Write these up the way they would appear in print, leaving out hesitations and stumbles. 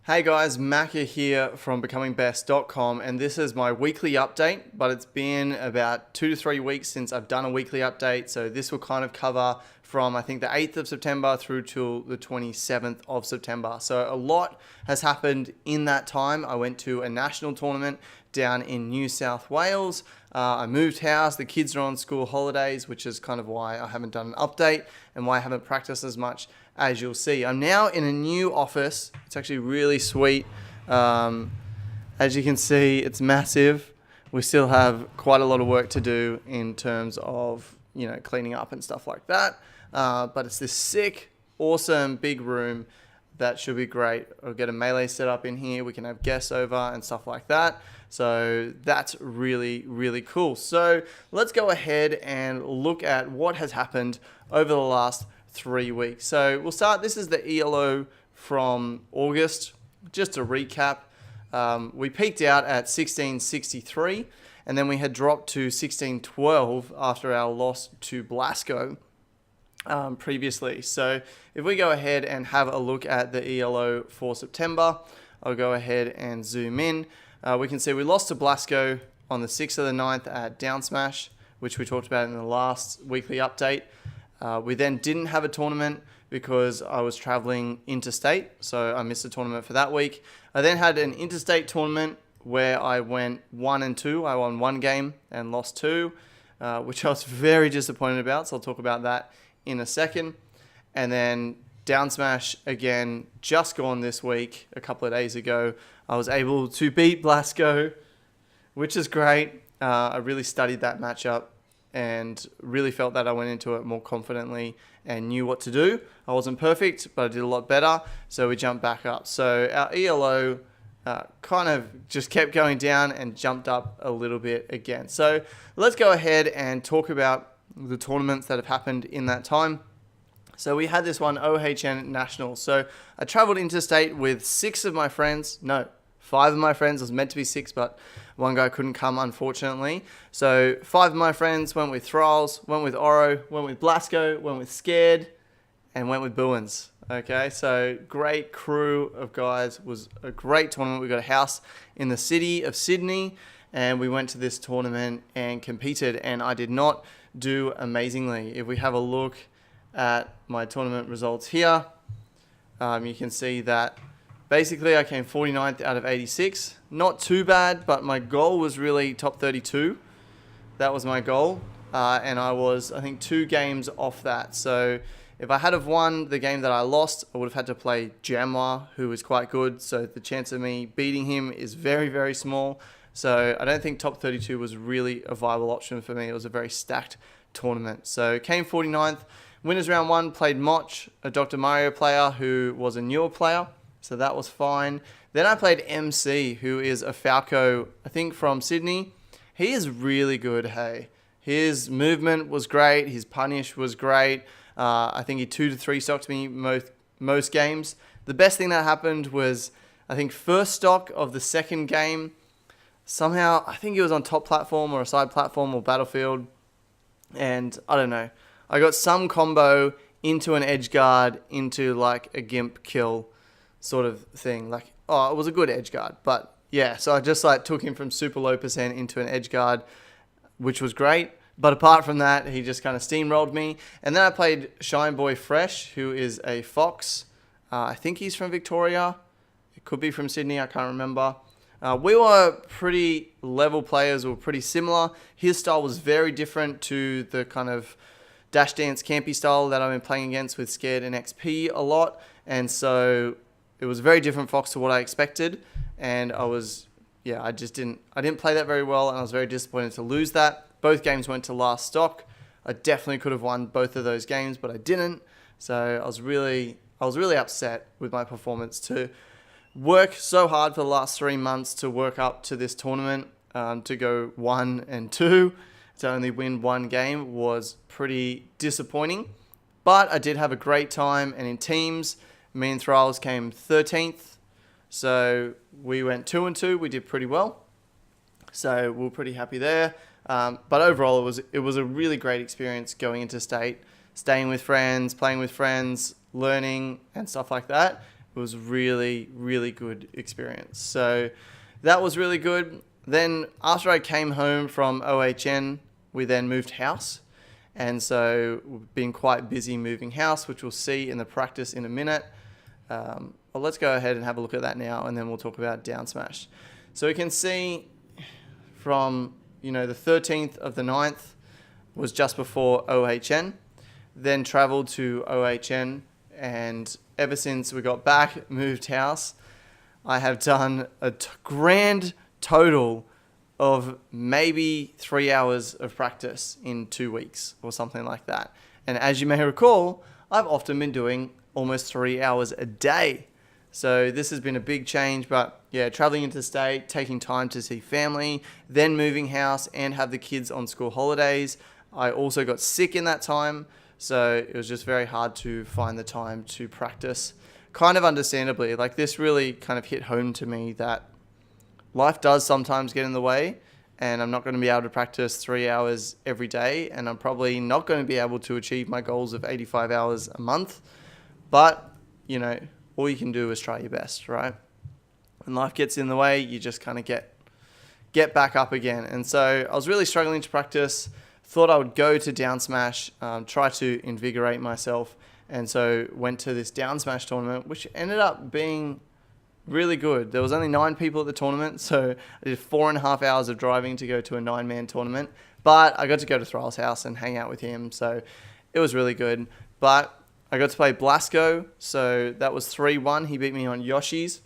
Hey guys, Macca here from becomingbest.com, and this is my weekly update, but it's been about 2 to 3 weeks since I've done a weekly update, so this will kind of cover from I think the 8th of September through till the 27th of September. So a lot has happened in that time. I went to a national tournament down in New South Wales. I moved house, the kids are on school holidays, which is kind of why I haven't done an update and why I haven't practiced as much as you'll see. I'm now in a new office. It's actually really sweet. As you can see, it's massive. We still have quite a lot of work to do in terms of, cleaning up and stuff like that. But it's this sick, awesome, big room that should be great. I'll get a melee set up in here. We can have guests over and stuff like that. So that's really, really cool. So let's go ahead and look at what has happened over the last 3 weeks. So we'll start. This is the ELO from August. Just to recap, we peaked out at 1663, and then we had dropped to 1612 after our loss to Blasco previously. So if we go ahead and have a look at the ELO for September, I'll go ahead and zoom in. We can see we lost to Blasco on the 6th of the 9th at Down Smash, which we talked about in the last weekly update. We then didn't have a tournament because I was traveling interstate, so I missed a tournament for that week. I then had an interstate tournament where I went 1 and 2. I won 1 game and lost 2, which I was very disappointed about, so I'll talk about that in a second. And then Down Smash again, just gone this week, a couple of days ago. I was able to beat Blasco, which is great. I really studied that matchup and really felt that I went into it more confidently and knew what to do. I wasn't perfect, but I did a lot better, so we jumped back up. So our ELO kind of just kept going down and jumped up a little bit again. So let's go ahead and talk about the tournaments that have happened in that time. So we had this one, OHN Nationals. So I traveled interstate with 5 of my friends. It was meant to be 6, but one guy couldn't come, unfortunately. So 5 of my friends went with Thralls, went with Oro, went with Blasco, went with Scared, and went with Booins. Okay, so great crew of guys. It was a great tournament. We got a house in the city of Sydney, and we went to this tournament and competed, and I did not do amazingly. If we have a look at my tournament results here, you can see that basically I came 49th out of 86. Not too bad, but my goal was really top 32. That was my goal, and I was, I think, 2 games off that. So if I had have won the game that I lost, I would have had to play Jamwa, who is quite good. So the chance of me beating him is very, very small. So I don't think top 32 was really a viable option for me. It was a very stacked tournament. So came 49th. Winners round 1, played Moch, a Dr. Mario player who was a newer player. So that was fine. Then I played MC, who is a Falco, I think from Sydney. He is really good, hey. His movement was great. His punish was great. I think he 2 to 3 stocked me most games. The best thing that happened was, I think, first stock of the second game. Somehow, I think he was on top platform or a side platform or battlefield. And I don't know. I got some combo into an edge guard into like a gimp kill sort of thing. It was a good edge guard. But yeah, so I just took him from super low percent into an edge guard, which was great. But apart from that, he just kind of steamrolled me. And then I played Shine Boy Fresh, who is a Fox. I think he's from Victoria. It could be from Sydney. I can't remember. We were pretty level players. We were pretty similar. His style was very different to the kind of dash dance campy style that I've been playing against with Scared and XP a lot. And so it was a very different Fox to what I expected. And I didn't play that very well. And I was very disappointed to lose that. Both games went to last stock. I definitely could have won both of those games, but I didn't. So I was really upset with my performance to work so hard for the last 3 months to work up to this tournament, to go 1 and 2, to only win 1 game was pretty disappointing. But I did have a great time, and in teams, me and Thralls came 13th. So we went 2 and 2. We did pretty well. So we were pretty happy there. But overall, it was a really great experience going into state, staying with friends, playing with friends, learning and stuff like that. It was really, really good experience. So that was really good. Then after I came home from OHN, we then moved house. And so we've been quite busy moving house, which we'll see in the practice in a minute. Well, let's go ahead and have a look at that now, and then we'll talk about down smash. So we can see from, the 13th of the 9th was just before OHN, then traveled to OHN, and ever since we got back, moved house, I have done a grand total of maybe 3 hours of practice in 2 weeks or something like that. And as you may recall, I've often been doing almost 3 hours a day. So this has been a big change, but yeah, traveling interstate, taking time to see family, then moving house and have the kids on school holidays. I also got sick in that time, so it was just very hard to find the time to practice. Kind of understandably, like this really kind of hit home to me that life does sometimes get in the way, and I'm not going to be able to practice 3 hours every day, and I'm probably not going to be able to achieve my goals of 85 hours a month. But, all you can do is try your best, right? When life gets in the way, you just kind of get back up again. And so I was really struggling to practice, thought I would go to down smash, try to invigorate myself, and so went to this down smash tournament, which ended up being really good. There was only 9 people at the tournament, so I did 4.5 hours of driving to go to a 9-man tournament. But I got to go to Thrall's house and hang out with him, so it was really good. But I got to play Blasco, so that was 3-1. He beat me on Yoshi's.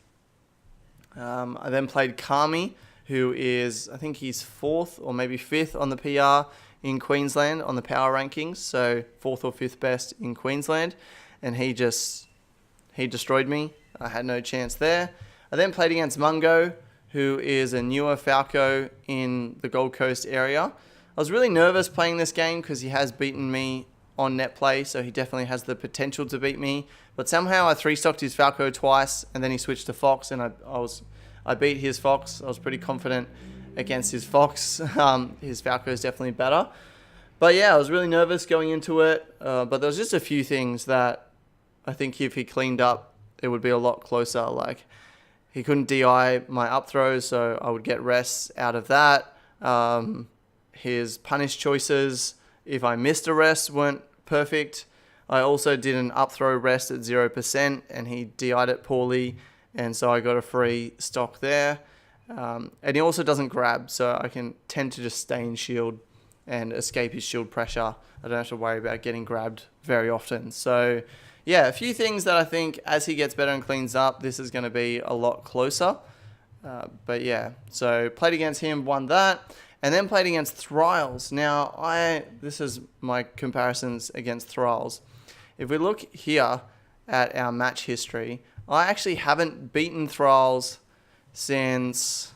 I then played Kami, who is, I think he's 4th or maybe 5th on the PR in Queensland on the power rankings, so 4th or 5th best in Queensland, and he destroyed me. I had no chance there. I then played against Mungo, who is a newer Falco in the Gold Coast area. I was really nervous playing this game because he has beaten me on net play, so he definitely has the potential to beat me. But somehow I 3-stocked his Falco twice, and then he switched to Fox, and I beat his Fox. I was pretty confident against his Fox. His Falco is definitely better. But yeah, I was really nervous going into it. But there was just a few things that I think if he cleaned up, it would be a lot closer. Like, he couldn't DI my up throws, so I would get rests out of that. His punish choices, if I missed a rest, weren't perfect. I also did an up throw rest at 0%, and he DI'd it poorly, and so I got a free stock there. And he also doesn't grab, so I can tend to just stay in shield and escape his shield pressure. I don't have to worry about getting grabbed very often. So yeah, a few things that I think as he gets better and cleans up, this is going to be a lot closer. But yeah, so played against him, won that, and then played against Thralls. Now, this is my comparisons against Thralls. If we look here at our match history, I actually haven't beaten Thralls since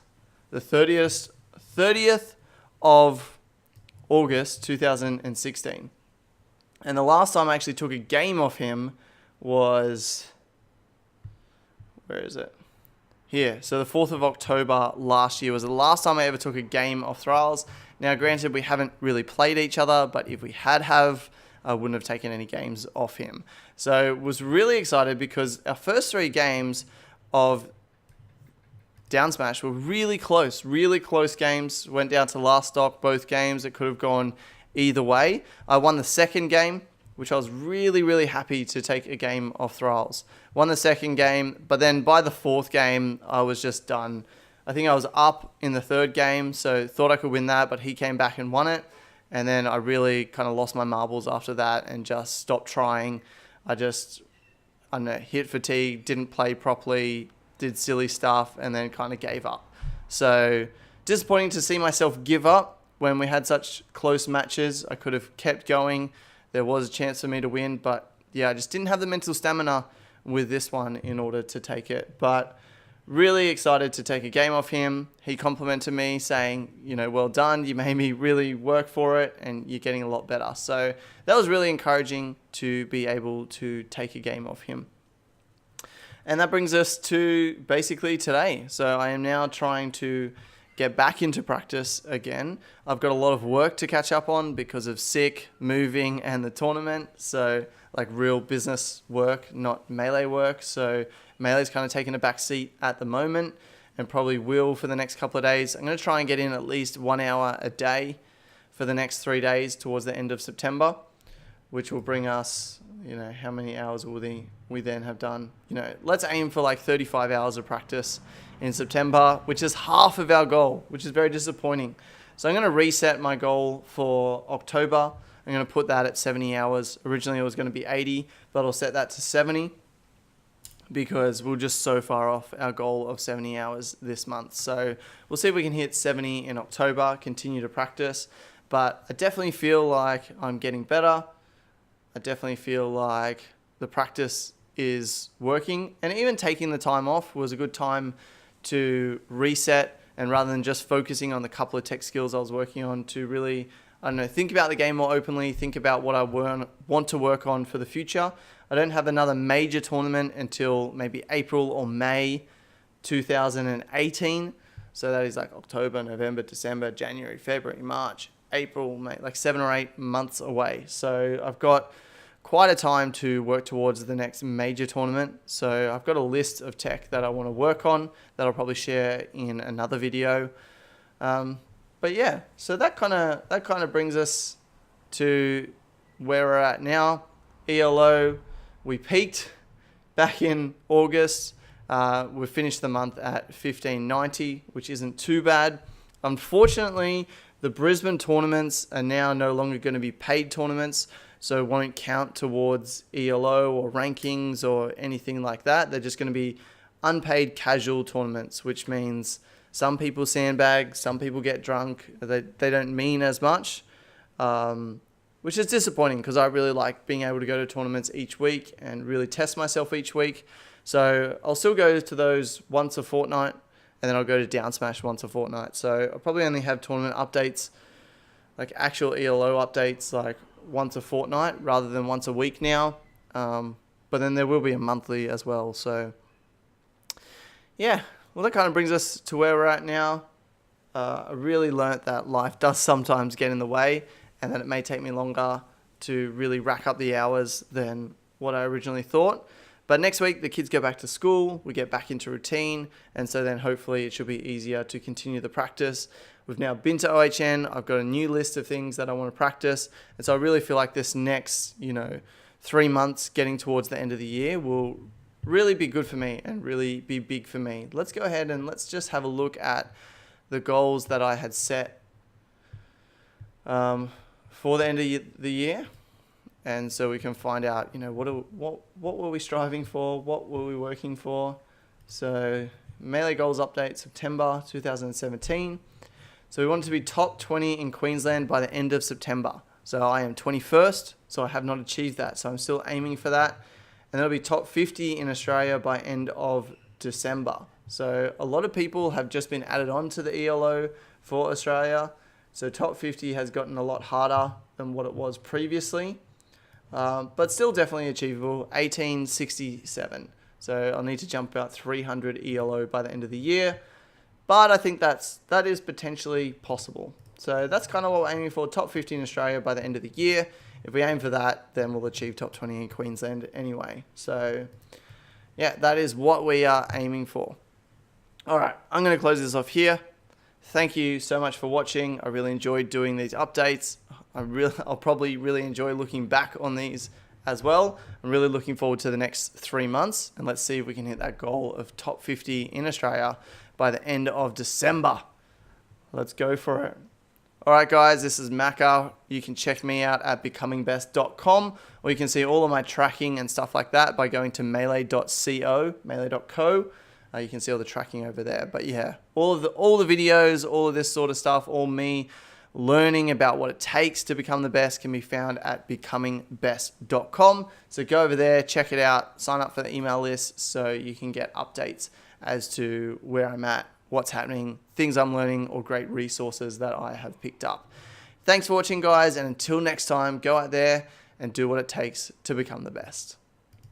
the 30th of August 2016. And the last time I actually took a game off him was, where is it? Here. So the 4th of October last year was the last time I ever took a game off Thralls. Now, granted, we haven't really played each other, but if we had, I wouldn't have taken any games off him. So was really excited because our first 3 games of down smash were really close games. Went down to last stock, both games. It could have gone either way. I won the second game, which I was really, really happy to take a game off Thralls. Won the second game, but then by the 4th game, I was just done. I think I was up in the 3rd game, so thought I could win that, but he came back and won it. And then I really kind of lost my marbles after that and just stopped trying. I don't know, hit fatigue, didn't play properly, did silly stuff, and then kind of gave up. So disappointing to see myself give up when we had such close matches. I could have kept going. There was a chance for me to win, but yeah, I just didn't have the mental stamina with this one in order to take it. But really excited to take a game off him. He complimented me saying, well done, you made me really work for it and you're getting a lot better. So that was really encouraging to be able to take a game off him. And that brings us to basically today. So I am now trying to get back into practice again. I've got a lot of work to catch up on because of sick, moving, and the tournament. So like real business work, not melee work. So melee's kind of taking a back seat at the moment and probably will for the next couple of days. I'm going to try and get in at least 1 hour a day for the next 3 days towards the end of September, which will bring us, how many hours will we then have done? Let's aim for like 35 hours of practice in September, which is half of our goal, which is very disappointing. So I'm going to reset my goal for October. I'm going to put that at 70 hours. Originally it was going to be 80, but I'll set that to 70 because we're just so far off our goal of 70 hours this month. So we'll see if we can hit 70 in October, continue to practice. But I definitely feel like I'm getting better. I definitely feel like the practice is working, and even taking the time off was a good time to reset, and rather than just focusing on the couple of tech skills I was working on, to really, think about the game more openly, think about what I want to work on for the future. I don't have another major tournament until maybe April or May 2018. So that is like October, November, December, January, February, March, April, May, like 7 or 8 months away. So I've got quite a time to work towards the next major tournament. So I've got a list of tech that I want to work on that I'll probably share in another video. But yeah, so that kind of brings us to where we're at now. ELO, we peaked back in August. We finished the month at 1590, which isn't too bad. Unfortunately, the Brisbane tournaments are now no longer going to be paid tournaments, so won't count towards ELO or rankings or anything like that. They're just going to be unpaid casual tournaments, which means some people sandbag, some people get drunk. They don't mean as much, which is disappointing because I really like being able to go to tournaments each week and really test myself each week. So I'll still go to those once a fortnight, and then I'll go to Down Smash once a fortnight. So I'll probably only have tournament updates, like actual ELO updates, like once a fortnight rather than once a week now. But then there will be a monthly as well. So yeah, well, that kind of brings us to where we're at now. I really learnt that life does sometimes get in the way, and that it may take me longer to really rack up the hours than what I originally thought. But next week, the kids go back to school, we get back into routine, and so then hopefully it should be easier to continue the practice. We've now been to OHN, I've got a new list of things that I want to practice, and so I really feel like this next, 3 months getting towards the end of the year will really be good for me and really be big for me. Let's go ahead and let's just have a look at the goals that I had set for the end of the year. And so we can find out, what were we striving for? What were we working for? So Melee Goals Update, September 2017. So we wanted to be top 20 in Queensland by the end of September. So I am 21st, so I have not achieved that. So I'm still aiming for that. And that'll be top 50 in Australia by end of December. So a lot of people have just been added on to the ELO for Australia. So top 50 has gotten a lot harder than what it was previously. But still definitely achievable, 1867. So I'll need to jump about 300 ELO by the end of the year. But I think that is potentially possible. So that's kind of what we're aiming for, top 50 in Australia by the end of the year. If we aim for that, then we'll achieve top 20 in Queensland anyway. So yeah, that is what we are aiming for. All right, I'm going to close this off here. Thank you so much for watching. I really enjoyed doing these updates. I'll probably really enjoy looking back on these as well. I'm really looking forward to the next 3 months, and let's see if we can hit that goal of top 50 in Australia by the end of December. Let's go for it. All right, guys, this is Macca. You can check me out at becomingbest.com, or you can see all of my tracking and stuff like that by going to melee.co. You can see all the tracking over there. But yeah, all the videos, all of this sort of stuff, all me learning about what it takes to become the best can be found at becomingbest.com. So go over there, check it out, sign up for the email list so you can get updates as to where I'm at, what's happening, things I'm learning, or great resources that I have picked up. Thanks for watching, guys, and until next time, go out there and do what it takes to become the best.